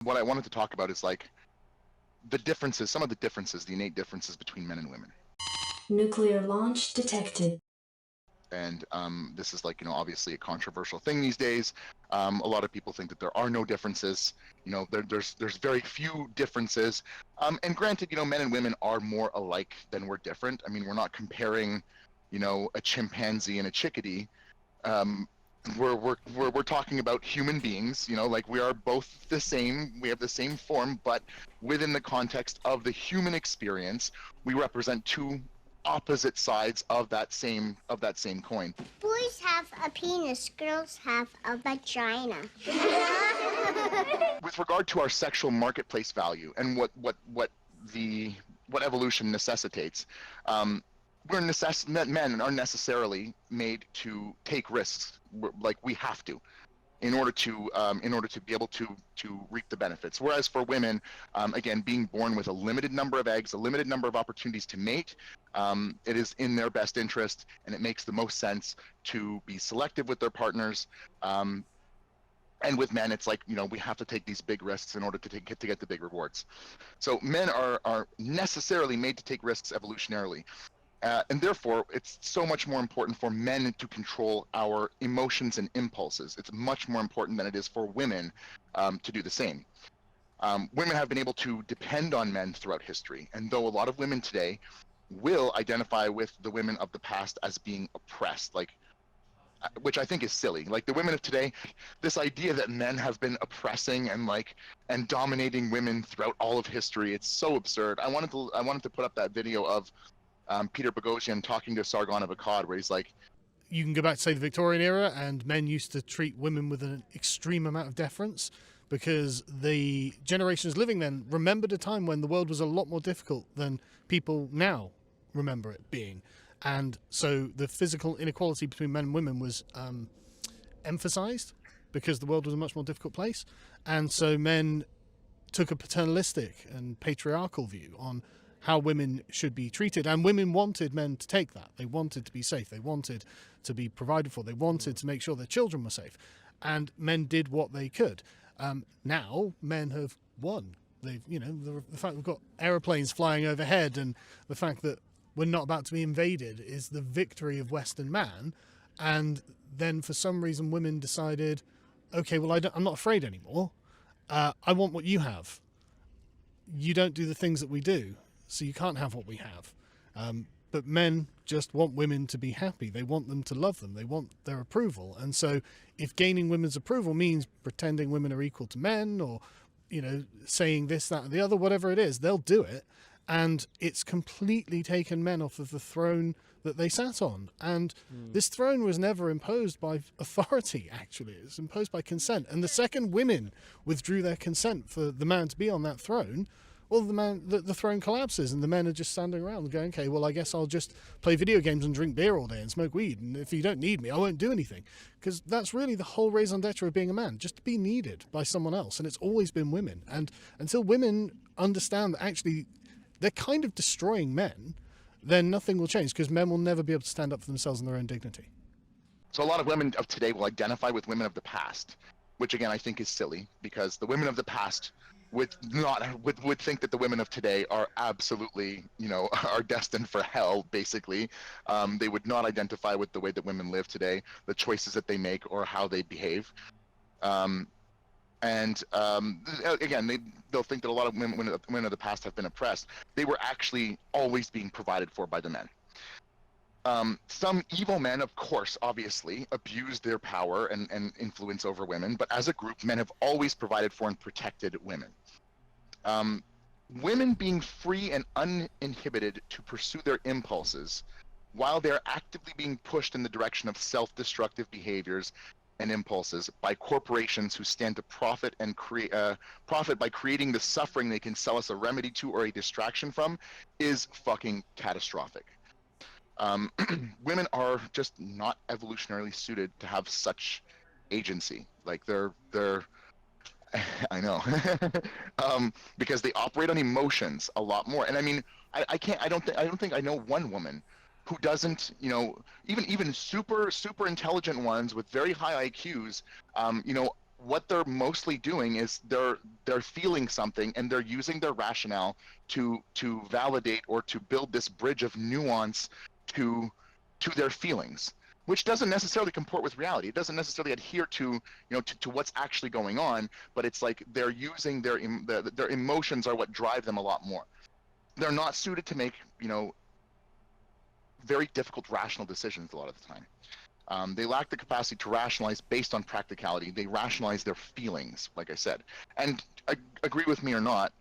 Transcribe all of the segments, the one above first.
what I wanted to talk about is like the differences, some of the differences, the innate differences between men and women. Nuclear launch detected. And this is like, obviously a controversial thing these days. A lot of people think that there are no differences. There's very few differences. And granted, men and women are more alike than we're different. I mean, we're not comparing, a chimpanzee and a chickadee. We're talking about human beings. Like we are both the same. We have the same form, but within the context of the human experience, we represent two opposite sides of that same coin. Boys have a penis, girls have a vagina. With regard to our sexual marketplace value and what evolution necessitates, men are necessarily made to take risks. Like we have to, in order to be able to reap the benefits. Whereas for women, again, being born with a limited number of eggs, a limited number of opportunities to mate, it is in their best interest, and it makes the most sense to be selective with their partners. And with men, it's like, we have to take these big risks in order to get the big rewards. So men are necessarily made to take risks evolutionarily. And therefore, it's so much more important for men to control our emotions and impulses. It's much more important than it is for women to do the same. Women have been able to depend on men throughout history. And though a lot of women today will identify with the women of the past as being oppressed, which I think is silly. Like the women of today, this idea that men have been oppressing and dominating women throughout all of history, it's so absurd. I wanted to put up that video of Peter Boghossian talking to Sargon of Akkad, where he's like, you can go back to, say, the Victorian era, and men used to treat women with an extreme amount of deference because the generations living then remembered a time when the world was a lot more difficult than people now remember it being. And so the physical inequality between men and women was emphasized because the world was a much more difficult place. And so men took a paternalistic and patriarchal view on how women should be treated, and women wanted men to take that. They wanted to be safe, they wanted to be provided for, they wanted to make sure their children were safe, and men did what they could. Now men have won. They've, the fact we've got aeroplanes flying overhead and the fact that we're not about to be invaded is the victory of Western man. And then for some reason women decided, okay, well I'm not afraid anymore. I want what you have. You don't do the things that we do, so you can't have what we have. But men just want women to be happy. They want them to love them. They want their approval. And so if gaining women's approval means pretending women are equal to men or, saying this, that, and the other, whatever it is, they'll do it. And it's completely taken men off of the throne that they sat on. And this throne was never imposed by authority, actually. It was imposed by consent. And the second women withdrew their consent for the man to be on that throne, well, the throne collapses and the men are just standing around going, okay, well, I guess I'll just play video games and drink beer all day and smoke weed. And if you don't need me, I won't do anything. Because that's really the whole raison d'etre of being a man, just to be needed by someone else. And it's always been women. And until women understand that actually they're kind of destroying men, then nothing will change, because men will never be able to stand up for themselves and their own dignity. So a lot of women of today will identify with women of the past, which again I think is silly, because the women of the past would think that the women of today are absolutely, are destined for hell, basically. They would not identify with the way that women live today, the choices that they make, or how they behave. Again, they'll think that a lot of women of the past have been oppressed. They were actually always being provided for by the men. Some evil men, of course, obviously, abuse their power and influence over women, but as a group, men have always provided for and protected women. Women being free and uninhibited to pursue their impulses, while they're actively being pushed in the direction of self-destructive behaviors and impulses by corporations who stand to profit and profit by creating the suffering they can sell us a remedy to or a distraction from, is fucking catastrophic. Women are just not evolutionarily suited to have such agency. Like they're I know, because they operate on emotions a lot more. And I mean, I don't think I know one woman who doesn't, even super intelligent ones with very high IQs, what they're mostly doing is they're feeling something and they're using their rationale to validate or to build this bridge of nuance to their feelings, which doesn't necessarily comport with reality. It doesn't necessarily adhere to what's actually going on, but it's like they're using their emotions are what drive them a lot more. They're not suited to make very difficult rational decisions a lot of the time. They lack the capacity to rationalize based on practicality. They rationalize their feelings, like I said. And agree with me or not,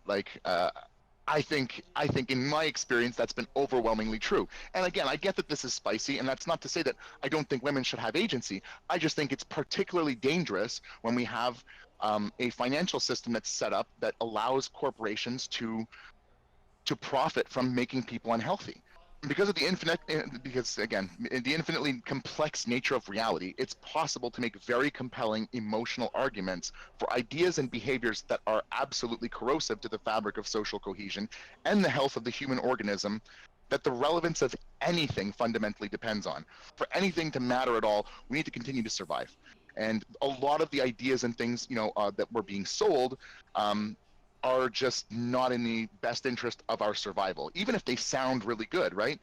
I think in my experience that's been overwhelmingly true. And again, I get that this is spicy, and that's not to say that I don't think women should have agency. I just think it's particularly dangerous when we have a financial system that's set up that allows corporations to profit from making people unhealthy. Because of because again, the infinitely complex nature of reality, it's possible to make very compelling emotional arguments for ideas and behaviors that are absolutely corrosive to the fabric of social cohesion and the health of the human organism, that the relevance of anything fundamentally depends on. For anything to matter at all, we need to continue to survive. And a lot of the ideas and things, that were being sold, are just not in the best interest of our survival, even if they sound really good, right?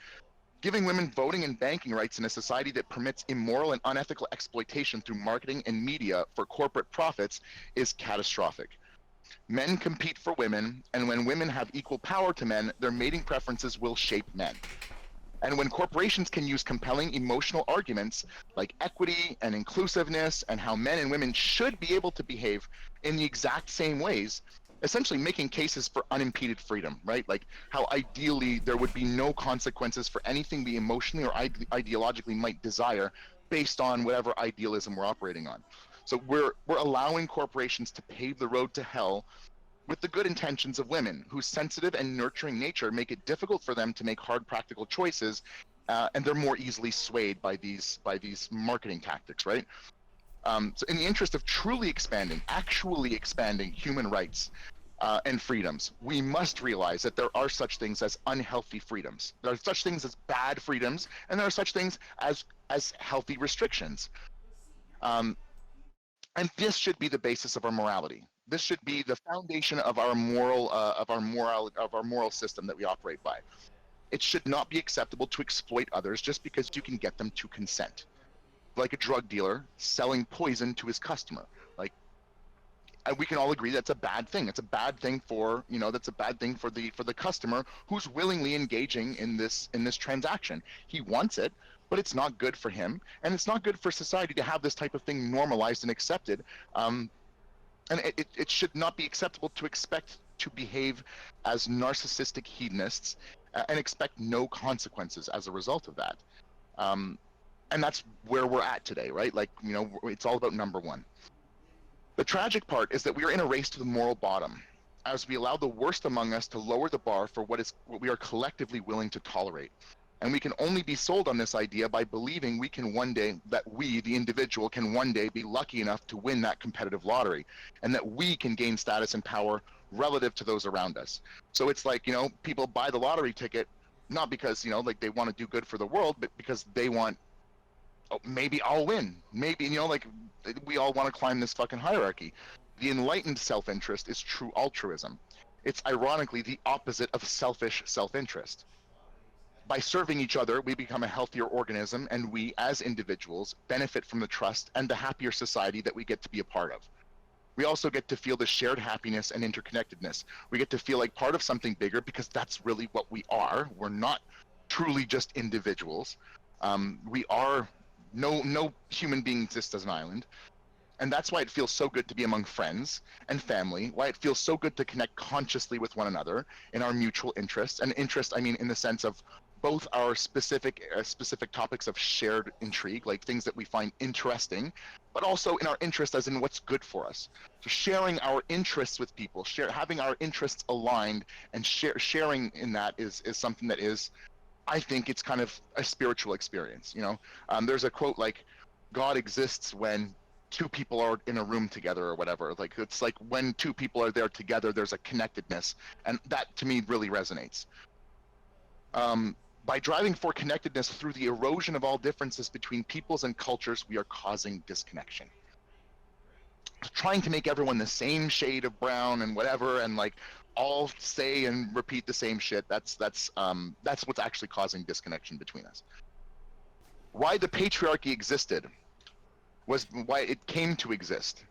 Giving women voting and banking rights in a society that permits immoral and unethical exploitation through marketing and media for corporate profits is catastrophic. Men compete for women, and when women have equal power to men, their mating preferences will shape men. And when corporations can use compelling emotional arguments like equity and inclusiveness and how men and women should be able to behave in the exact same ways, essentially making cases for unimpeded freedom, right? Like how ideally there would be no consequences for anything we emotionally or ideologically might desire based on whatever idealism we're operating on. So we're allowing corporations to pave the road to hell with the good intentions of women whose sensitive and nurturing nature make it difficult for them to make hard practical choices, and they're more easily swayed by these marketing tactics, right? So in the interest of actually expanding human rights and freedoms, we must realize that there are such things as unhealthy freedoms. There are such things as bad freedoms, and there are such things as healthy restrictions. Um, and this should be the basis of our morality. This should be the foundation of our moral system that we operate by. It should not be acceptable to exploit others just because you can get them to consent, like a drug dealer selling poison to his customer. Like, and we can all agree that's a bad thing. It's a bad thing for that's a bad thing for the customer who's willingly engaging in this transaction. He wants it, but it's not good for him, and it's not good for society to have this type of thing normalized and accepted. And it should not be acceptable to expect to behave as narcissistic hedonists, and expect no consequences as a result of that. And that's where we're at today, right? Like, it's all about number one. The tragic part is that we are in a race to the moral bottom, as we allow the worst among us to lower the bar for what we are collectively willing to tolerate. And we can only be sold on this idea by believing that we, the individual, can one day be lucky enough to win that competitive lottery, and that we can gain status and power relative to those around us. So it's like, people buy the lottery ticket, not because, like they want to do good for the world, but because they want, oh, maybe I'll win. Maybe, like we all want to climb this fucking hierarchy. The enlightened self-interest is true altruism. It's ironically the opposite of selfish self-interest. By serving each other, we become a healthier organism, and we, as individuals, benefit from the trust and the happier society that we get to be a part of. We also get to feel the shared happiness and interconnectedness. We get to feel like part of something bigger because that's really what we are. We're not truly just individuals. We are no human being exists as an island. And that's why it feels so good to be among friends and family, why it feels so good to connect consciously with one another in our mutual interests. And interest, I mean, in the sense of both our specific topics of shared intrigue, like things that we find interesting, but also in our interest as in what's good for us. So sharing our interests with people, having our interests aligned, and sharing in that is something that is, I think it's kind of a spiritual experience. There's a quote like, God exists when two people are in a room together or whatever. Like, it's like when two people are there together, there's a connectedness, and that to me really resonates. By driving for connectedness through the erosion of all differences between peoples and cultures, we are causing disconnection. trying to make everyone the same shade of brown and whatever, and like all say and repeat the same shit. That's what's actually causing disconnection between us. Why the patriarchy existed was why it came to exist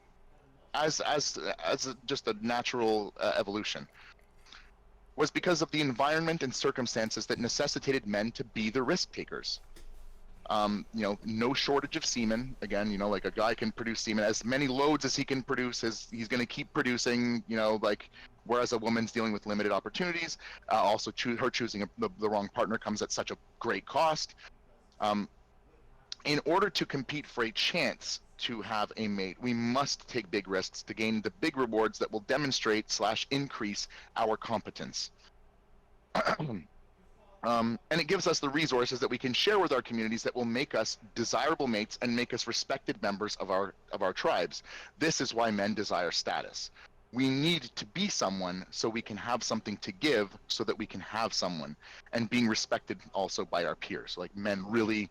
just a natural evolution, was because of the environment and circumstances that necessitated men to be the risk takers. No shortage of semen. Again, like a guy can produce semen as many loads as he can produce, as he's going to keep producing, whereas a woman's dealing with limited opportunities. Also, her choosing the wrong partner comes at such a great cost. In order to compete for a chance to have a mate, we must take big risks to gain the big rewards that will demonstrate / increase our competence. And it gives us the resources that we can share with our communities that will make us desirable mates and make us respected members of our tribes. This is why men desire status. We need to be someone so we can have something to give, so that we can have someone, and being respected also by our peers. Like, men really,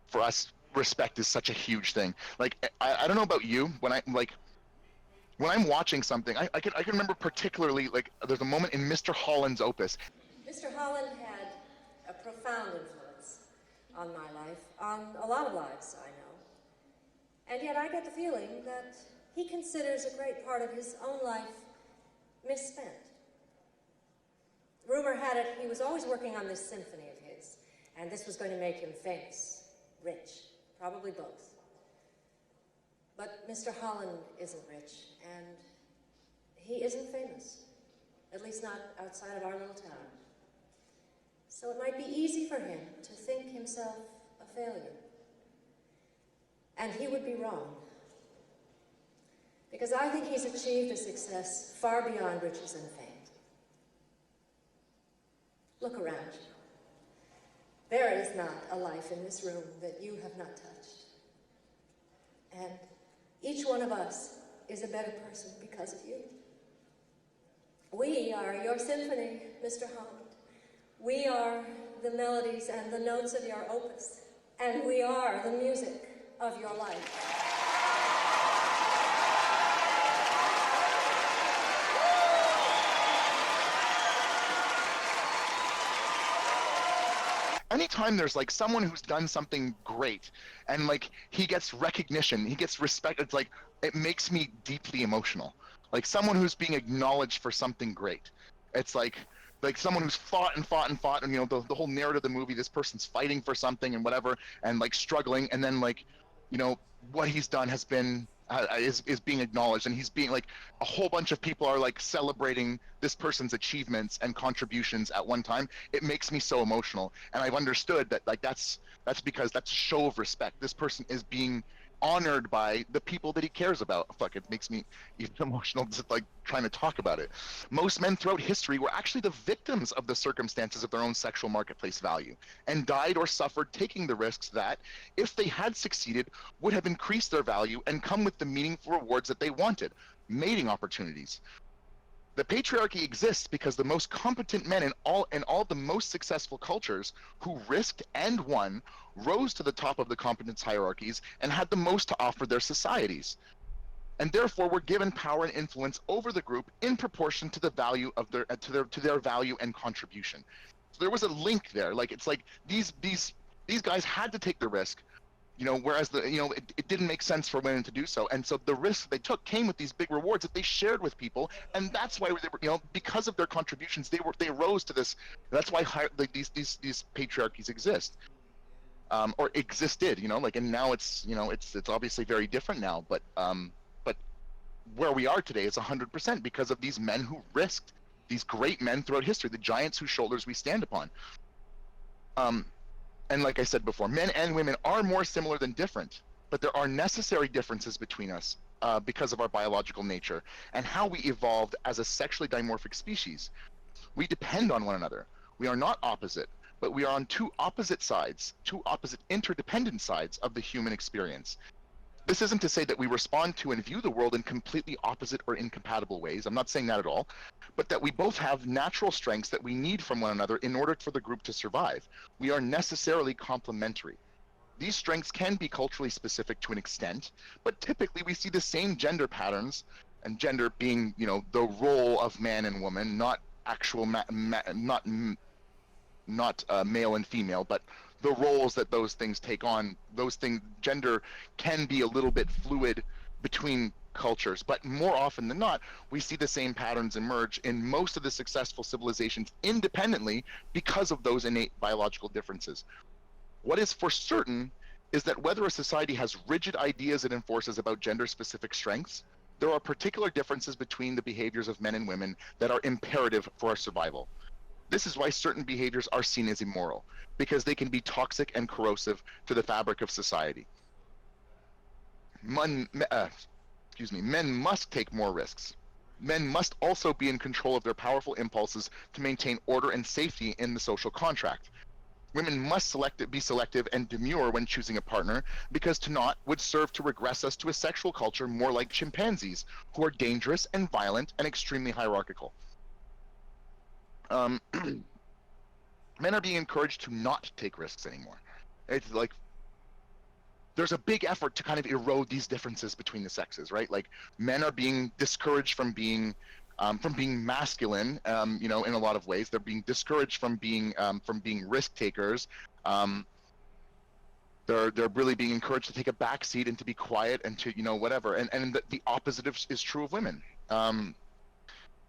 for us, respect is such a huge thing. Like, I don't know about you, when I'm watching something, I can remember particularly, like, there's a moment in Mr. Holland's opus. Mr. Holland had a profound influence on my life, on a lot of lives I know. And yet I get the feeling that he considers a great part of his own life misspent. Rumor had it he was always working on this symphony of his, and this was going to make him famous, rich, probably both. But Mr. Holland isn't rich, and he isn't famous, at least not outside of our little town. So it might be easy for him to think himself a failure. And he would be wrong. Because I think he's achieved a success far beyond riches and fame. Look around you. There is not a life in this room that you have not touched. And each one of us is a better person because of you. We are your symphony, Mr. Holland. We are the melodies and the notes of your opus, and we are the music of your life. Anytime there's like someone who's done something great and like he gets recognition, he gets respect, it's like, it makes me deeply emotional. Like someone who's being acknowledged for something great. It's like someone who's fought and fought and fought, and the whole narrative of the movie, this person's fighting for something and whatever, and like struggling, and then like, what he's done has been is being acknowledged, and he's being like, a whole bunch of people are like celebrating this person's achievements and contributions at one time. It makes me so emotional, and I've understood that like that's because that's a show of respect. This person is being honored by the people that he cares about. Fuck, it makes me even emotional just like trying to talk about it. Most men throughout history were actually the victims of the circumstances of their own sexual marketplace value, and died or suffered taking the risks that, if they had succeeded, would have increased their value and come with the meaningful rewards that they wanted, mating opportunities. The patriarchy exists because the most competent men in all the most successful cultures who risked and won rose to the top of the competence hierarchies and had the most to offer their societies, and therefore were given power and influence over the group in proportion to the value of their value and contribution. So there was a link there. Like, it's like these guys had to take the risk, whereas it didn't make sense for women to do so, and so the risks they took came with these big rewards that they shared with people, and that's why they were, because of their contributions, they rose to this. That's why these patriarchies exist, or existed, and now it's obviously very different now, but where we are today is 100% because of these men who risked, these great men throughout history, the giants whose shoulders we stand upon. And like I said before, men and women are more similar than different, but there are necessary differences between us because of our biological nature and how we evolved as a sexually dimorphic species. We depend on one another. We are not opposite, but we are on two opposite sides, two opposite interdependent sides of the human experience. This isn't to say that we respond to and view the world in completely opposite or incompatible ways. I'm not saying that at all, but that we both have natural strengths that we need from one another in order for the group to survive. We are necessarily complementary. These strengths can be culturally specific to an extent, but typically we see the same gender patterns, and gender being, the role of man and woman, not actual, not male and female, but the roles that those things take on. Those things, gender can be a little bit fluid between cultures, but more often than not, we see the same patterns emerge in most of the successful civilizations independently because of those innate biological differences. What is for certain is that whether a society has rigid ideas it enforces about gender-specific strengths, there are particular differences between the behaviors of men and women that are imperative for our survival. This is why certain behaviors are seen as immoral, because they can be toxic and corrosive to the fabric of society. Men must take more risks. Men must also be in control of their powerful impulses to maintain order and safety in the social contract. Women must be selective and demure when choosing a partner, because to not would serve to regress us to a sexual culture more like chimpanzees, who are dangerous and violent and extremely hierarchical. Men are being encouraged to not take risks anymore. It's like there's a big effort to kind of erode these differences between the sexes, right? Like men are being discouraged from being masculine, in a lot of ways. They're being discouraged from being risk takers. They're really being encouraged to take a back seat and to be quiet and to whatever. And the opposite is true of women.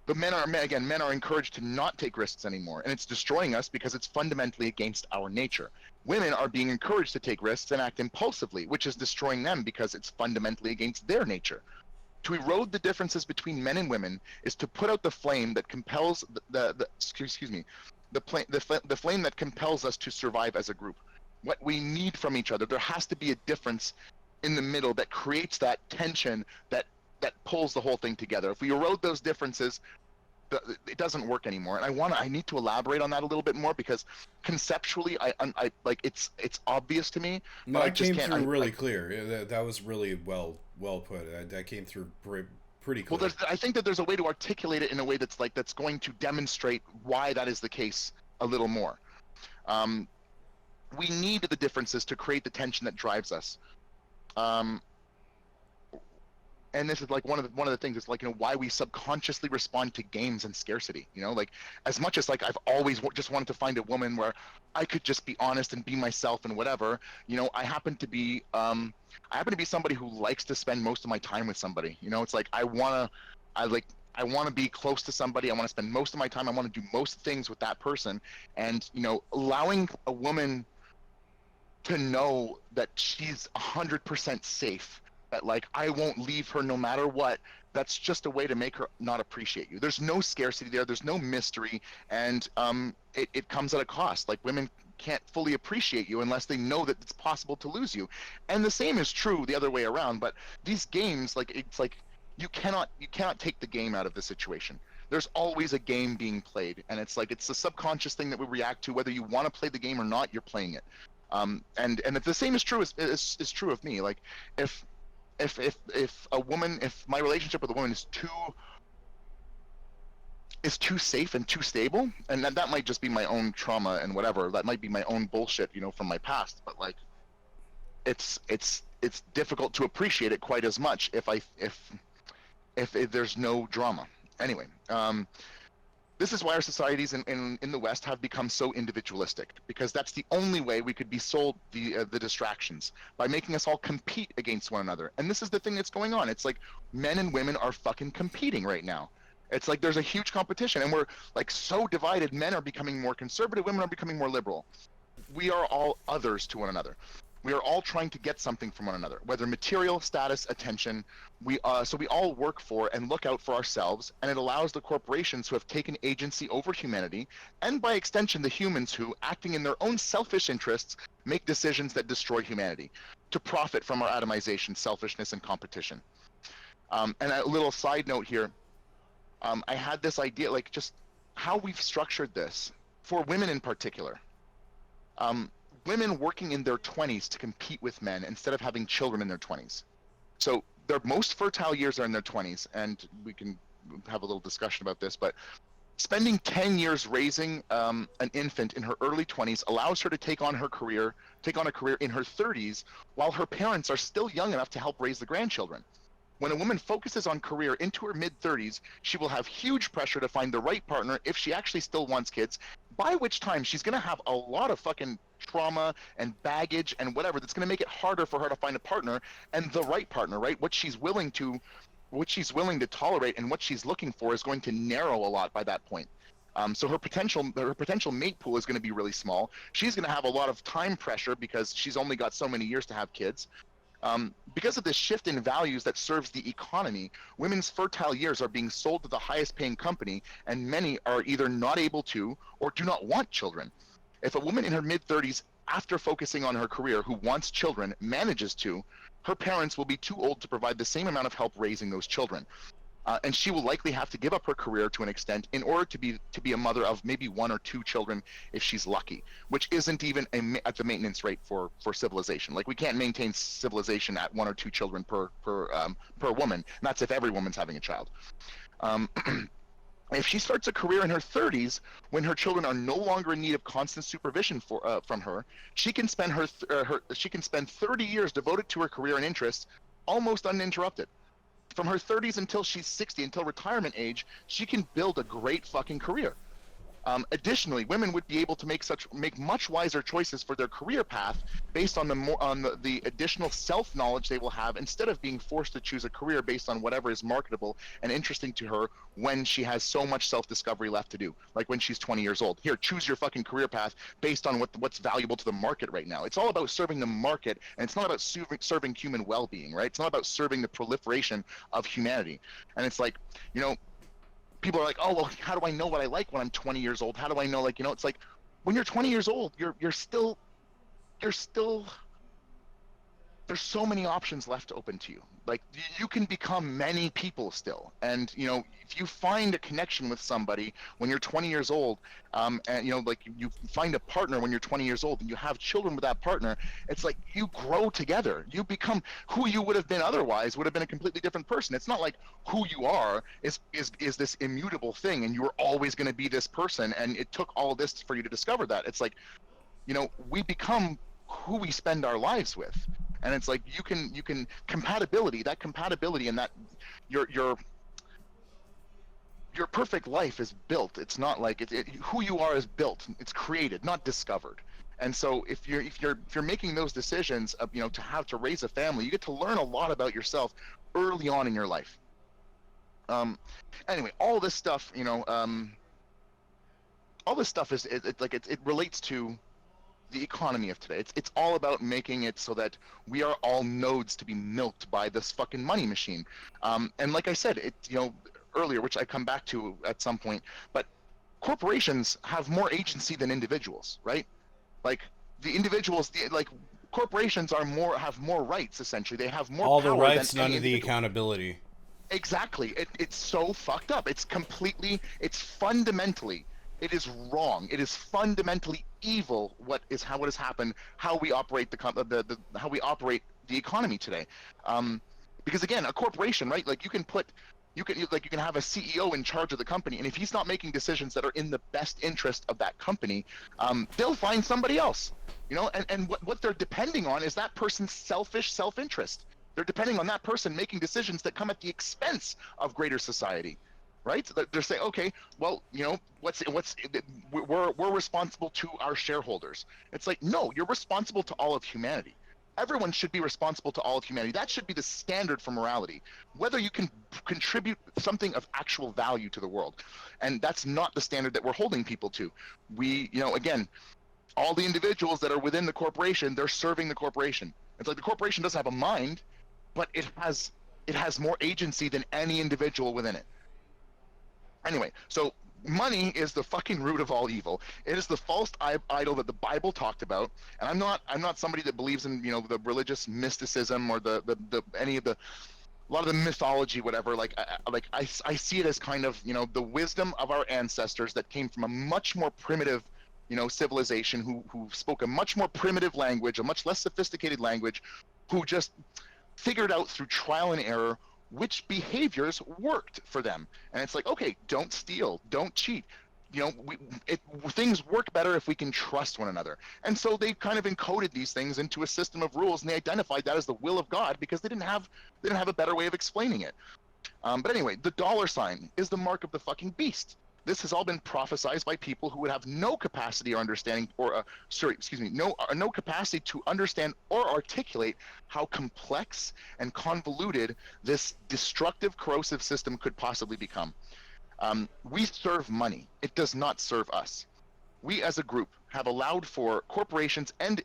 But men are encouraged to not take risks anymore, and it's destroying us because it's fundamentally against our nature. Women are being encouraged to take risks and act impulsively, which is destroying them because it's fundamentally against their nature. To erode the differences between men and women is to put out the flame that compels the flame that compels us to survive as a group. What we need from each other, there has to be a difference in the middle that creates that tension that pulls the whole thing together. If we erode those differences, it doesn't work anymore. And I need to elaborate on that a little bit more, because conceptually, I like it's obvious to me. No, But I that just came can't. through really clear. Yeah, that was really well put. That came through pretty clear. Well, I think that there's a way to articulate it in a way that's going to demonstrate why that is the case a little more. We need the differences to create the tension that drives us. And this is like one of the things. It's like, why we subconsciously respond to games and scarcity. Like, as much as like I've always just wanted to find a woman where I could just be honest and be myself and whatever. I happen to be somebody who likes to spend most of my time with somebody. It's like I want to be close to somebody. I want to spend most of my time. I want to do most things with that person. And allowing a woman to know that she's 100% safe, that like I won't leave her no matter what, that's just a way to make her not appreciate you. There's no scarcity there, there's no mystery, and it comes at a cost. Like, women can't fully appreciate you unless they know that it's possible to lose you. And the same is true the other way around. But these games, like, it's like you cannot take the game out of the situation. There's always a game being played, and it's like it's a subconscious thing that we react to. Whether you want to play the game or not, you're playing it. And if the same is true is true of me. Like, if my relationship with a woman is too safe and too stable, and that might just be my own trauma and whatever, that might be my own bullshit, from my past, but like it's difficult to appreciate it quite as much if there's no drama. Anyway, this is why our societies in the West have become so individualistic, because that's the only way we could be sold the distractions, by making us all compete against one another. And this is the thing that's going on. It's like men and women are fucking competing right now. It's like there's a huge competition, and we're like so divided. Men are becoming more conservative, women are becoming more liberal. We are all others to one another. We are all trying to get something from one another, whether material, status, attention. So we all work for and look out for ourselves, and it allows the corporations who have taken agency over humanity, and by extension the humans who, acting in their own selfish interests, make decisions that destroy humanity, to profit from our atomization, selfishness, and competition. And a little side note here, I had this idea, like, just how we've structured this for women in particular. Women working in their 20s to compete with men instead of having children in their 20s. So their most fertile years are in their 20s, and we can have a little discussion about this, but Spending 10 years raising an infant in her early 20s allows her to take on a career in her 30s while her parents are still young enough to help raise the grandchildren. When a woman focuses on career into her mid 30s, she will have huge pressure to find the right partner if she actually still wants kids, by which time she's going to have a lot of fucking trauma and baggage and whatever that's going to make it harder for her to find a partner, and the right partner, right? What she's willing to tolerate and what she's looking for is going to narrow a lot by that point. So her potential mate pool is going to be really small. She's going to have a lot of time pressure because she's only got so many years to have kids. Because of this shift in values that serves the economy, women's fertile years are being sold to the highest paying company, and many are either not able to or do not want children. If a woman in her mid 30s, after focusing on her career, who wants children, manages to, her parents will be too old to provide the same amount of help raising those children. And she will likely have to give up her career to an extent in order to be a mother of maybe 1 or 2 children if she's lucky, which isn't even at the maintenance rate for civilization. Like, we can't maintain civilization at 1 or 2 children per woman. And that's if every woman's having a child. If she starts a career in her 30s, when her children are no longer in need of constant supervision from her, she can spend 30 years devoted to her career and interests almost uninterrupted. From her 30s until she's 60, until retirement age, she can build a great fucking career. Additionally, women would be able to make much wiser choices for their career path based on the additional self-knowledge they will have, instead of being forced to choose a career based on whatever is marketable and interesting to her when she has so much self-discovery left to do, like when she's 20 years old. Here, choose your fucking career path based on what's valuable to the market right now. It's all about serving the market, and it's not about serving human well-being, right? It's not about serving the proliferation of humanity. And it's like, people are like, oh, well, how do I know what I like when I'm 20 years old? How do I know, it's like, when you're 20 years old, you're still, there's so many options left open to you. Like, you can become many people still. And, if you find a connection with somebody when you're 20 years old, and, you find a partner when you're 20 years old and you have children with that partner, it's like you grow together. You become who you would have been otherwise, would have been a completely different person. It's not like who you are is this immutable thing and you're always going to be this person. And it took all this for you to discover that. It's like, we become who we spend our lives with. And it's like you can compatibility and that your perfect life is built. It's not like who you are is built. It's created, not discovered. And so if you're making those decisions of, to raise a family, you get to learn a lot about yourself early on in your life. Anyway, all this stuff, all this stuff it relates to the economy of today. It's all about making it so that we are all nodes to be milked by this fucking money machine. And like I said, earlier, which I come back to at some point, but corporations have more agency than individuals, right? Like, the individuals, corporations have more rights, essentially. They have more All power the rights, than none any of the individual. accountability. Exactly. It's so fucked up. It's fundamentally, it is wrong. It is fundamentally evil. What has happened, how we operate how we operate the economy today. Because again, a corporation, right? Like, you can have a CEO in charge of the company, and if he's not making decisions that are in the best interest of that company, they'll find somebody else. And what they're depending on is that person's selfish self-interest. They're depending on that person making decisions that come at the expense of greater society, right? They're saying, okay, well, we're responsible to our shareholders. It's like, no, you're responsible to all of humanity. Everyone should be responsible to all of humanity. That should be the standard for morality, whether you can contribute something of actual value to the world. And that's not the standard that we're holding people to. We, again, all the individuals that are within the corporation, they're serving the corporation. It's like the corporation doesn't have a mind, but it has more agency than any individual within it. Anyway, so money is the fucking root of all evil. It is the false idol that the Bible talked about. And I'm not somebody that believes in, the religious mysticism or a lot of the mythology, whatever. I see it as kind of, the wisdom of our ancestors that came from a much more primitive, civilization who spoke a much more primitive language, a much less sophisticated language, who just figured out through trial and error which behaviors worked for them. And it's like, okay, don't steal, don't cheat. You know, things work better if we can trust one another. And so they kind of encoded these things into a system of rules, and they identified that as the will of God because they didn't have a better way of explaining it. But anyway, the dollar sign is the mark of the fucking beast. This has all been prophesized by people who would have no capacity or understanding, or no capacity to understand or articulate how complex and convoluted this destructive, corrosive system could possibly become. We serve money; it does not serve us. We, as a group, have allowed for corporations and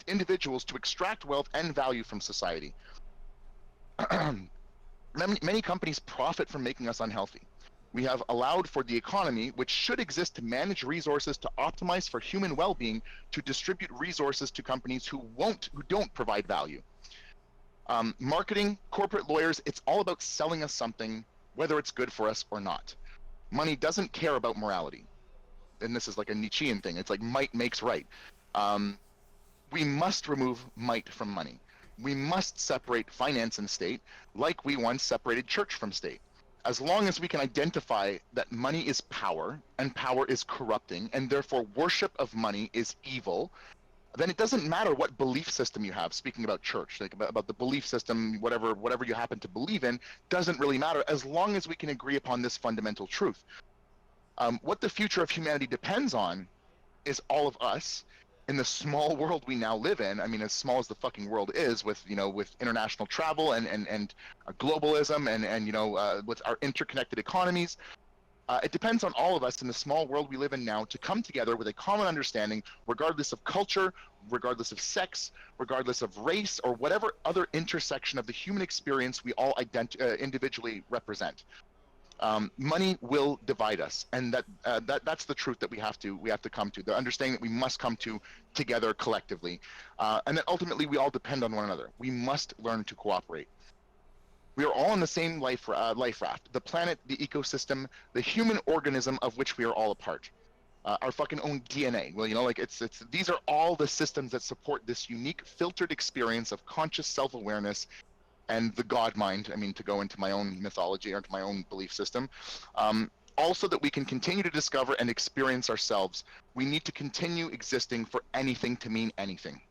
individuals to extract wealth and value from society. Many companies profit from making us unhealthy. We have allowed for the economy, which should exist to manage resources, to optimize for human well-being, to distribute resources to companies who don't provide value. Marketing, corporate lawyers, it's all about selling us something, whether it's good for us or not. Money doesn't care about morality. And this is like a Nietzschean thing. It's like might makes right. We must remove might from money. We must separate finance and state, like we once separated church from state. As long as we can identify that money is power, and power is corrupting, and therefore worship of money is evil, then it doesn't matter what belief system you have. Speaking about church, like about the belief system, whatever you happen to believe in, doesn't really matter as long as we can agree upon this fundamental truth. What the future of humanity depends on is all of us in the small world we now live in. I mean, as small as the fucking world is, with with international travel and globalism and with our interconnected economies. It depends on all of us in the small world we live in now to come together with a common understanding, regardless of culture, regardless of sex, regardless of race, or whatever other intersection of the human experience we all individually represent. Money will divide us, and that's the truth that we have to come to. The understanding that we must come to together collectively, and that ultimately we all depend on one another. We must learn to cooperate. We are all in the same life raft: the planet, the ecosystem, the human organism of which we are all a part. Our fucking own DNA. Well, it's these are all the systems that support this unique, filtered experience of conscious self-awareness and the God mind. I mean, to go into my own mythology or into my own belief system. Also, that we can continue to discover and experience ourselves, we need to continue existing for anything to mean anything.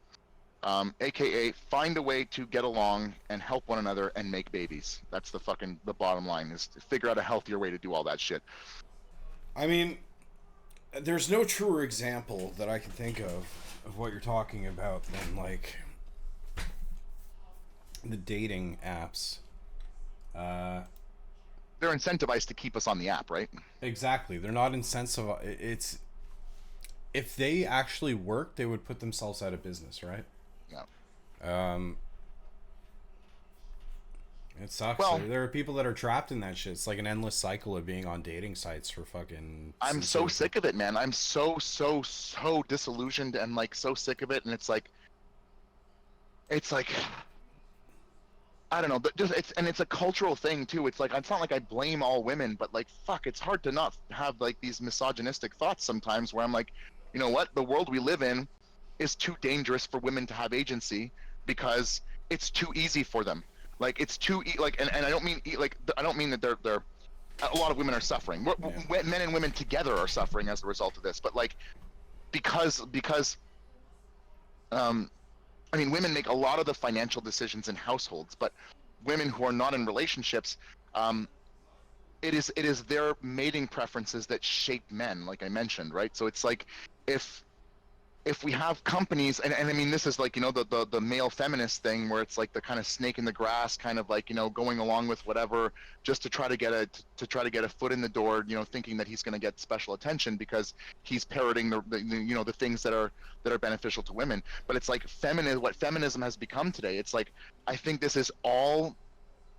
AKA, find a way to get along and help one another and make babies. That's the bottom line, is to figure out a healthier way to do all that shit. I mean, there's no truer example that I can think of what you're talking about than like the dating apps. They're incentivized to keep us on the app, right? Exactly. They're not incentivized. It's if they actually work, they would put themselves out of business, right? Yeah. It sucks. Well, there are people that are trapped in that shit. It's like an endless cycle of being on dating sites for fucking. I'm so sick of it, man. I'm so disillusioned and like so sick of it, and it's like I don't know, but it's a cultural thing too. It's like, it's not like I blame all women, but like, fuck, it's hard to not have like these misogynistic thoughts sometimes where I'm like, you know what, the world we live in is too dangerous for women to have agency because it's too easy for them. Like, it's too and I don't mean I don't mean that they're a lot of women are suffering. Men and women together are suffering as a result of this, but like because I mean, women make a lot of the financial decisions in households, but women who are not in relationships, it is their mating preferences that shape men, like I mentioned, right? So it's like if we have companies, and I mean, this is like, the male feminist thing where it's like the kind of snake in the grass, kind of like, going along with whatever just to try to get a foot in the door, thinking that he's going to get special attention because he's parroting the things that are beneficial to women. But it's like what feminism has become today. It's like, I think it's all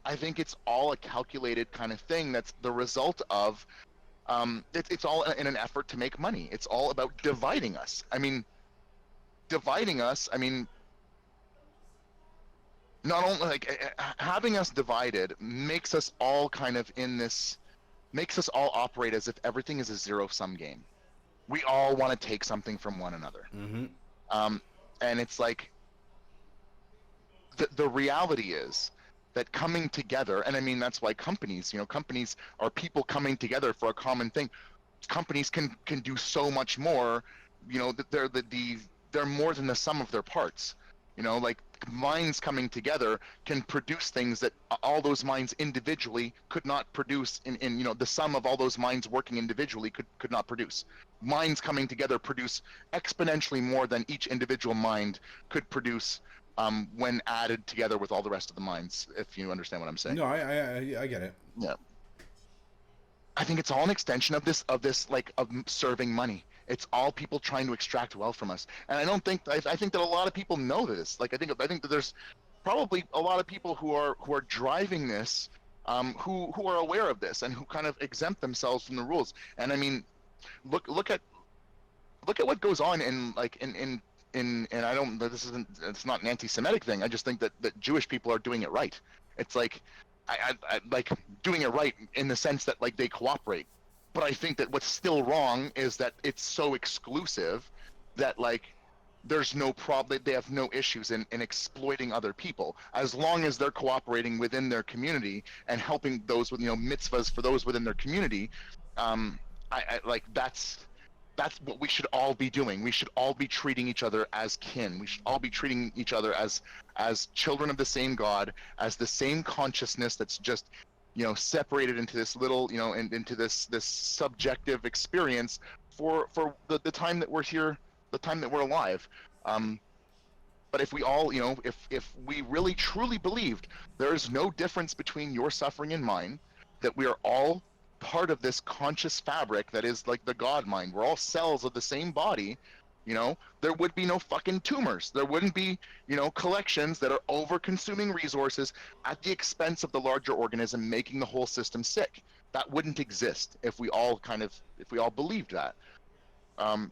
a calculated kind of thing that's the result of it's all in an effort to make money. It's all about dividing us. I mean, not only like having us divided makes us all operate as if everything is a zero-sum game. We all want to take something from one another. Mm-hmm. And it's like the reality is that coming together, and I mean that's why companies, companies are people coming together for a common thing. Companies can do so much more. That they're more than the sum of their parts. Like minds coming together can produce things that all those minds individually could not produce. In the sum of all those minds working individually could not produce. Minds coming together produce exponentially more than each individual mind could produce when added together with all the rest of the minds. If you understand what I'm saying. No, I get it. Yeah. I think it's all an extension of this like of serving money. It's all people trying to extract wealth from us, and I think that a lot of people know this. Like I think that there's probably a lot of people who are driving this, who are aware of this and who kind of exempt themselves from the rules. And I mean, look at what goes on in like in and I don't, it's not an anti-Semitic thing. I just think that Jewish people are doing it right. It's like I like doing it right in the sense that like they cooperate. But I think that what's still wrong is that it's so exclusive that like there's no problem. They have no issues in exploiting other people as long as they're cooperating within their community and helping those with mitzvahs for those within their community. I like that's what we should all be doing. We should all be treating each other as kin. We should all be treating each other as children of the same God, as the same consciousness that's just separated into this little into this subjective experience for the time that we're here, the time that we're alive. But if we all, if we really truly believed there is no difference between your suffering and mine, that we are all part of this conscious fabric that is like the God mind. We're all cells of the same body. There would be no fucking tumors. There wouldn't be, collections that are over consuming resources at the expense of the larger organism, making the whole system sick. That wouldn't exist if we all believed that. And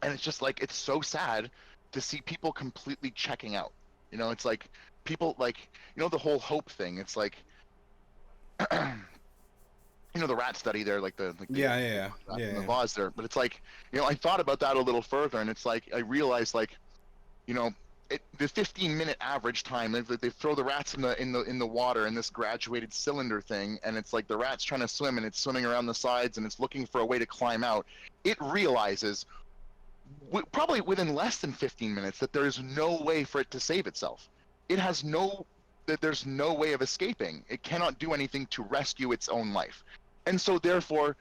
it's just like, it's so sad to see people completely checking out. It's like people like, the whole hope thing. It's like, the rat study there, like the vase there. But it's like, I thought about that a little further, and it's like I realized, like, the 15-minute average time. They throw the rats in the water in this graduated cylinder thing, and it's like the rat's trying to swim, and it's swimming around the sides, and it's looking for a way to climb out. It realizes, probably within less than 15 minutes, that there is no way for it to save itself. There's no way of escaping. It cannot do anything to rescue its own life. And so therefore,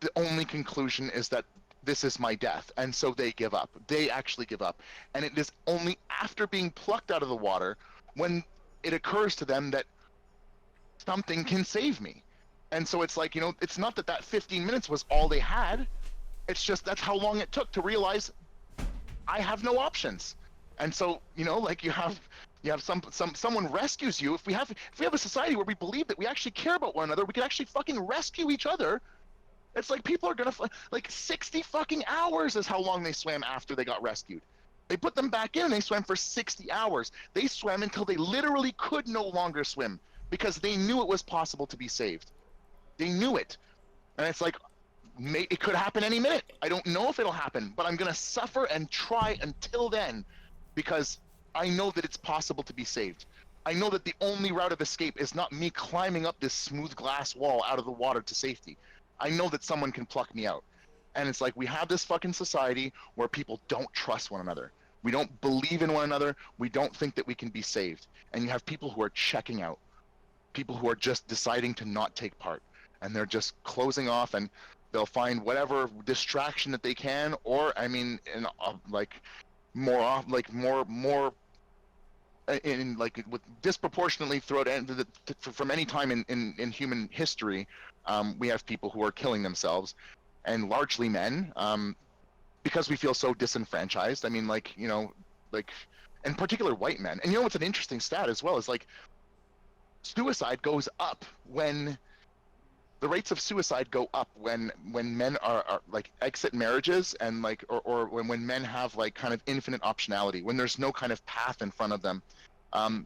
the only conclusion is that this is my death. And so they give up. They actually give up. And it is only after being plucked out of the water when it occurs to them that something can save me. And so it's like, it's not that 15 minutes was all they had. It's just that's how long it took to realize I have no options. And so, like you have someone rescues you. If we have a society where we believe that we actually care about one another, we can actually fucking rescue each other. It's like people are gonna like 60 fucking hours is how long they swam after they got rescued. They put them back in and they swam for 60 hours. They swam until they literally could no longer swim because they knew it was possible to be saved. They knew it. And it's like, it could happen any minute. I don't know if it'll happen, but I'm gonna suffer and try until then because I know that it's possible to be saved. I know that the only route of escape is not me climbing up this smooth glass wall out of the water to safety. I know that someone can pluck me out. And it's like we have this fucking society where people don't trust one another. We don't believe in one another. We don't think that we can be saved. And you have people who are checking out. People who are just deciding to not take part. And they're just closing off, and they'll find whatever distraction that they can, or with disproportionately throughout from any time in human history, we have people who are killing themselves, and largely men, because we feel so disenfranchised. I mean, in particular white men. And what's an interesting stat as well is like suicide goes up when the rates of suicide go up when men are like exit marriages and like or when men have like kind of infinite optionality, when there's no kind of path in front of them.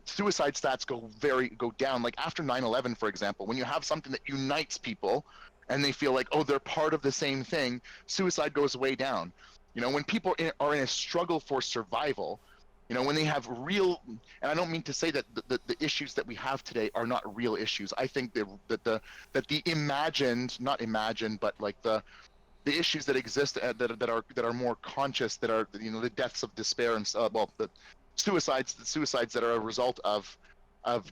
Suicide stats go down. Like after 9/11, for example, when you have something that unites people and they feel like, oh, they're part of the same thing, suicide goes way down. When people are in a struggle for survival, You know, when they have real, and I don't mean to say that the issues that we have today are not real issues. I think that the imagined, not imagined, but like the issues that exist that are more conscious, that are, you know, the deaths of despair and well, the suicides that are a result of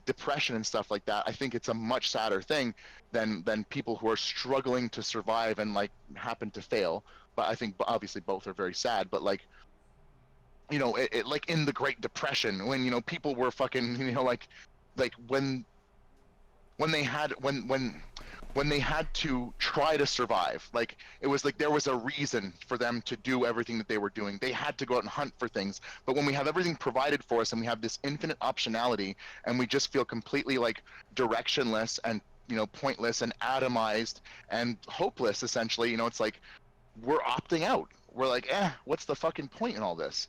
depression and stuff like that. I think it's a much sadder thing than people who are struggling to survive and like happen to fail. But I think obviously both are very sad. But like, you know, like in the Great Depression, when, you know, people were fucking, you know, like when they had when they had to try to survive, like it was like there was a reason for them to do everything that they were doing. They had to go out and hunt for things. But when we have everything provided for us and we have this infinite optionality, and we just feel completely like directionless and, you know, pointless and atomized and hopeless, essentially, you know, it's like we're opting out. We're like, what's the fucking point in all this?